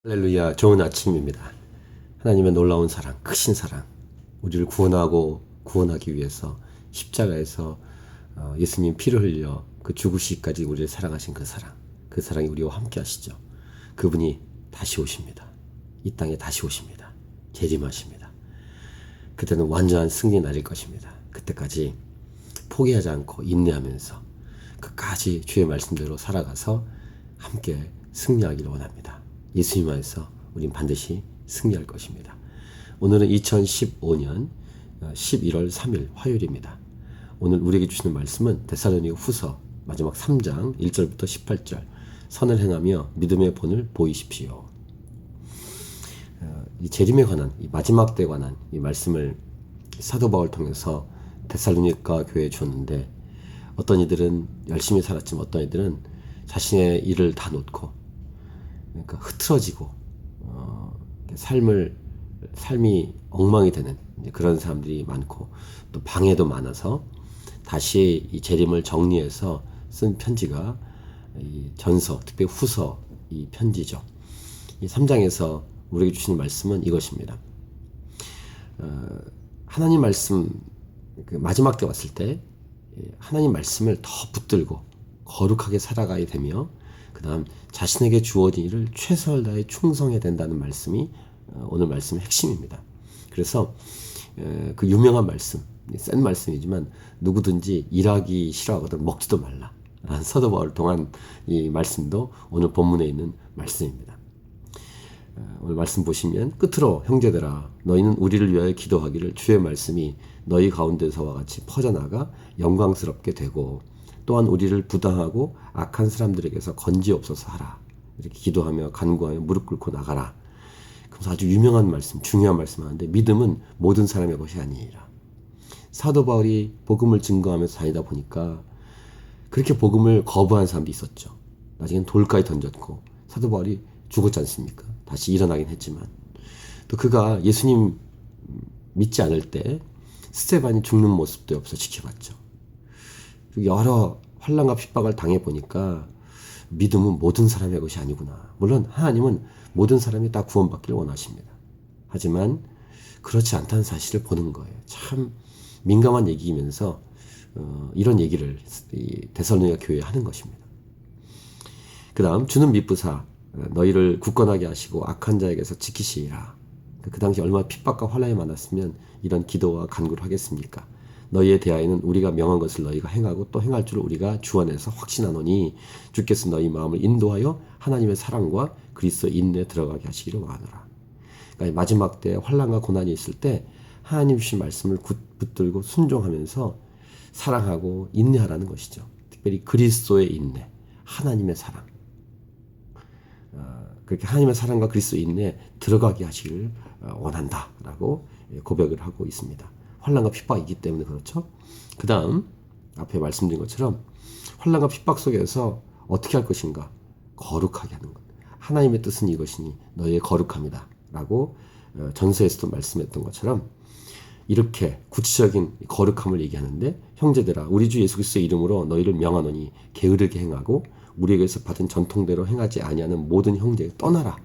할렐루야, 좋은 아침입니다. 하나님의 놀라운 사랑, 크신 사랑, 우리를 구원하고 구원하기 위해서 십자가에서 예수님 피를 흘려 그 죽으시기까지 우리를 사랑하신 그 사랑이 우리와 함께 하시죠. 그분이 다시 오십니다. 이 땅에 다시 오십니다. 재림하십니다. 그때는 완전한 승리의 날일 것입니다. 그때까지 포기하지 않고 인내하면서 끝까지 주의 말씀대로 살아가서 함께 승리하기를 원합니다. 예수님 안에서 우린 반드시 승리할 것입니다. 오늘은 2015년 11월 3일 화요일입니다. 오늘 우리에게 주시는 말씀은 데살로니가 후서 마지막 3장 1절부터 18절 선을 행하며 믿음의 본을 보이십시오. 이 재림에 관한 이 마지막 때에 관한 이 말씀을 사도 바울을 통해서 데살로니가 교회에 주었는데 어떤 이들은 열심히 살았지만 어떤 이들은 자신의 일을 다 놓고 그러니까 흐트러지고 삶이 엉망이 되는 그런 사람들이 많고 또 방해도 많아서 다시 이 재림을 정리해서 쓴 편지가 이 전서, 특별히 후서 이 편지죠. 이 3장에서 우리에게 주시는 말씀은 이것입니다. 하나님 말씀 그 마지막 때 왔을 때 하나님 말씀을 더 붙들고 거룩하게 살아가야 되며 그 다음 자신에게 주어진 일을 최선을 다해 충성해야 된다는 말씀이 오늘 말씀의 핵심입니다. 그래서 그 유명한 말씀, 센 말씀이지만 누구든지 일하기 싫어하거든 먹지도 말라 라는 사도 바울을 통한 이 말씀도 오늘 본문에 있는 말씀입니다. 오늘 말씀 보시면 끝으로 형제들아 너희는 우리를 위하여 기도하기를 주의 말씀이 너희 가운데서와 같이 퍼져나가 영광스럽게 되고 또한 우리를 부당하고 악한 사람들에게서 건지옵소서 하라. 이렇게 기도하며 간구하며 무릎 꿇고 나가라. 그래서 아주 유명한 말씀, 중요한 말씀 하는데 믿음은 모든 사람의 것이 아니라. 사도 바울이 복음을 증거하면서 다니다 보니까 그렇게 복음을 거부한 사람도 있었죠. 나중엔 돌까지 던졌고 사도 바울이 죽었지 않습니까? 다시 일어나긴 했지만 또 그가 예수님 믿지 않을 때 스데반이 죽는 모습도 옆에서 지켜봤죠. 여러 환난과 핍박을 당해보니까 믿음은 모든 사람의 것이 아니구나. 물론 하나님은 모든 사람이 다 구원받기를 원하십니다. 하지만 그렇지 않다는 사실을 보는 거예요. 참 민감한 얘기이면서 이런 얘기를 데살로니가 교회에 하는 것입니다. 그 다음 주는 미쁘사 너희를 굳건하게 하시고 악한 자에게서 지키시리라. 그 당시 얼마나 핍박과 환난이 많았으면 이런 기도와 간구를 하겠습니까? 너희에 대하여는 우리가 명한 것을 너희가 행하고 또 행할 줄 우리가 주 안에서 확신하노니 주께서 너희 마음을 인도하여 하나님의 사랑과 그리스도의 인내에 들어가게 하시기를 원하노라. 그러니까 마지막 때 환난과 고난이 있을 때 하나님 주신 말씀을 붙들고 순종하면서 사랑하고 인내하라는 것이죠. 특별히 그리스도의 인내, 하나님의 사랑. 그렇게 하나님의 사랑과 그리스도의 인내에 들어가게 하시기를 원한다라고 고백을 하고 있습니다. 환난과 핍박이 있기 때문에 그렇죠. 그 다음 앞에 말씀드린 것처럼 환난과 핍박 속에서 어떻게 할 것인가? 거룩하게 하는 것. 하나님의 뜻은 이것이니 너희의 거룩함이다 라고 전서에서도 말씀했던 것처럼 이렇게 구체적인 거룩함을 얘기하는데 형제들아 우리 주 예수 그리스도의 이름으로 너희를 명하노니 게으르게 행하고 우리에게서 받은 전통대로 행하지 아니하는 모든 형제에 떠나라.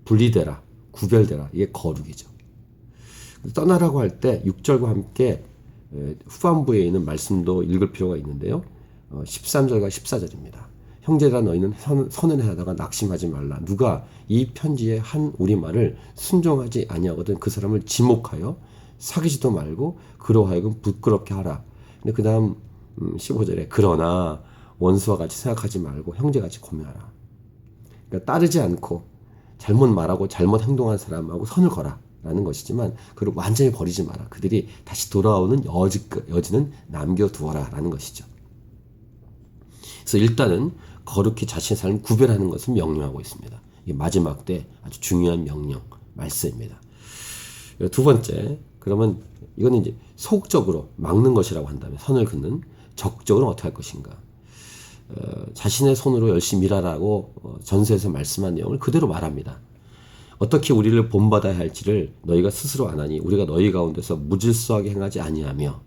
분리되라. 구별되라. 이게 거룩이죠. 떠나라고 할 때 6절과 함께 후반부에 있는 말씀도 읽을 필요가 있는데요. 13절과 14절입니다. 형제들아 너희는 선을 행하다가 낙심하지 말라. 누가 이 편지의 한 우리말을 순종하지 아니하거든 그 사람을 지목하여 사귀지도 말고 그로 하여금 부끄럽게 하라. 근데 그 다음 15절에 그러나 원수와 같이 생각하지 말고 형제같이 고민하라. 그러니까 따르지 않고 잘못 말하고 잘못 행동한 사람하고 선을 거라. 라는 것이지만 그를 완전히 버리지 마라. 그들이 다시 돌아오는 여지는 남겨두어라 라는 것이죠. 그래서 일단은 거룩히 자신의 삶을 구별하는 것을 명령하고 있습니다. 이게 마지막 때 아주 중요한 명령, 말씀입니다. 두 번째, 그러면 이거는 이제 소극적으로 막는 것이라고 한다면 선을 긋는 적극적으로 어떻게 할 것인가. 자신의 손으로 열심히 일하라고 전서에서 말씀한 내용을 그대로 말합니다. 어떻게 우리를 본받아야 할지를 너희가 스스로 아나니 우리가 너희 가운데서 무질서하게 행하지 아니하며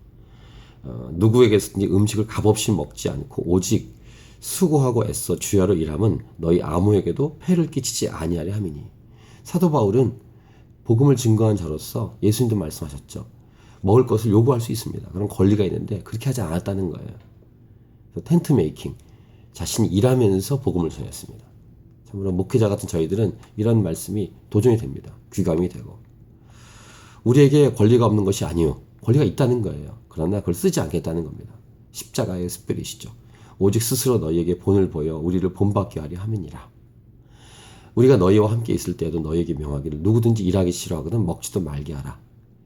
누구에게서든지 음식을 값없이 먹지 않고 오직 수고하고 애써 주야로 일함은 너희 아무에게도 폐를 끼치지 아니하려 함이니. 사도 바울은 복음을 증거한 자로서 예수님도 말씀하셨죠. 먹을 것을 요구할 수 있습니다. 그런 권리가 있는데 그렇게 하지 않았다는 거예요. 텐트 메이킹, 자신이 일하면서 복음을 전했습니다. 참으로 목회자 같은 저희들은 이런 말씀이 도전이 됩니다. 귀감이 되고. 우리에게 권리가 없는 것이 아니요. 권리가 있다는 거예요. 그러나 그걸 쓰지 않겠다는 겁니다. 십자가의 스피릿이죠. 오직 스스로 너희에게 본을 보여 우리를 본받게 하려 함이니라. 우리가 너희와 함께 있을 때에도 너희에게 명하기를 누구든지 일하기 싫어하거든 먹지도 말게 하라.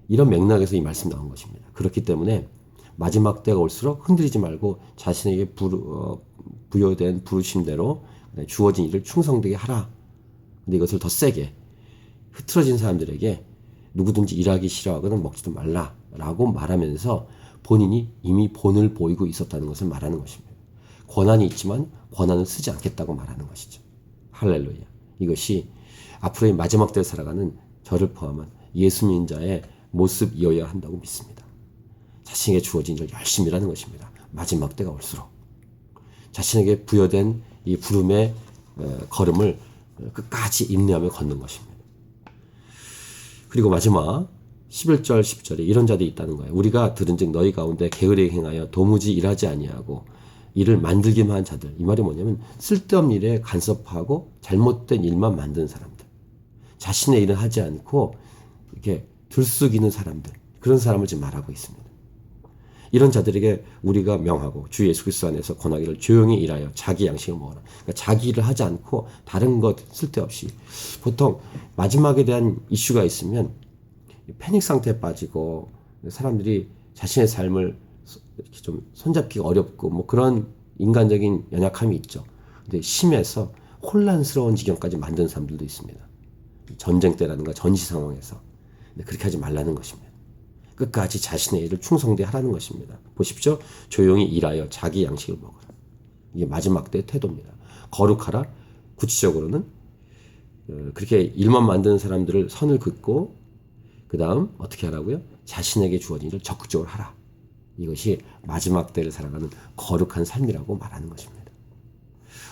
이런 맥락에서 이 말씀 나온 것입니다. 그렇기 때문에 마지막 때가 올수록 흔들리지 말고 자신에게 부여된 부르심대로 주어진 일을 충성되게 하라. 근데 이것을 더 세게 흐트러진 사람들에게 누구든지 일하기 싫어하거든 먹지도 말라라고 말하면서 본인이 이미 본을 보이고 있었다는 것을 말하는 것입니다. 권한이 있지만 권한을 쓰지 않겠다고 말하는 것이죠. 할렐루야. 이것이 앞으로의 마지막 때를 살아가는 저를 포함한 예수님 자의 모습이어야 한다고 믿습니다. 자신에게 주어진 일을 열심히 일하는 것입니다. 마지막 때가 올수록. 자신에게 부여된 이 부름의 걸음을 끝까지 인내하며 걷는 것입니다. 그리고 마지막 11절 10절에 이런 자들이 있다는 거예요. 우리가 들은즉 너희 가운데 게으르게 행하여 도무지 일하지 아니하고 일을 만들기만 한 자들. 이 말이 뭐냐면 쓸데없는 일에 간섭하고 잘못된 일만 만드는 사람들. 자신의 일은 하지 않고 이렇게 들쑥이는 사람들. 그런 사람을 지금 말하고 있습니다. 이런 자들에게 우리가 명하고 주 예수 그리스도 안에서 권하기를 조용히 일하여 자기 양식을 먹어라. 그러니까 자기 일을 하지 않고 다른 것 쓸데없이. 보통 마지막에 대한 이슈가 있으면 패닉 상태에 빠지고 사람들이 자신의 삶을 이렇게 좀 손잡기가 어렵고 뭐 그런 인간적인 연약함이 있죠. 근데 심해서 혼란스러운 지경까지 만드는 사람들도 있습니다. 전쟁 때라든가 전시 상황에서. 근데 그렇게 하지 말라는 것입니다. 끝까지 자신의 일을 충성되게 하라는 것입니다. 보십시오. 조용히 일하여 자기 양식을 먹어라. 이게 마지막 때의 태도입니다. 거룩하라. 구체적으로는 그렇게 일만 만드는 사람들을 선을 긋고 그 다음 어떻게 하라고요? 자신에게 주어진 일을 적극적으로 하라. 이것이 마지막 때를 살아가는 거룩한 삶이라고 말하는 것입니다.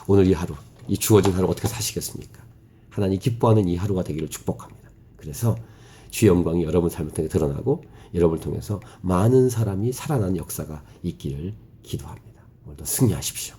오늘 이 하루, 이 주어진 하루 어떻게 사시겠습니까? 하나님 기뻐하는 이 하루가 되기를 축복합니다. 그래서 주의 영광이 여러분 삶을 통해 드러나고 여러분을 통해서 많은 사람이 살아나는 역사가 있기를 기도합니다. 오늘도 승리하십시오.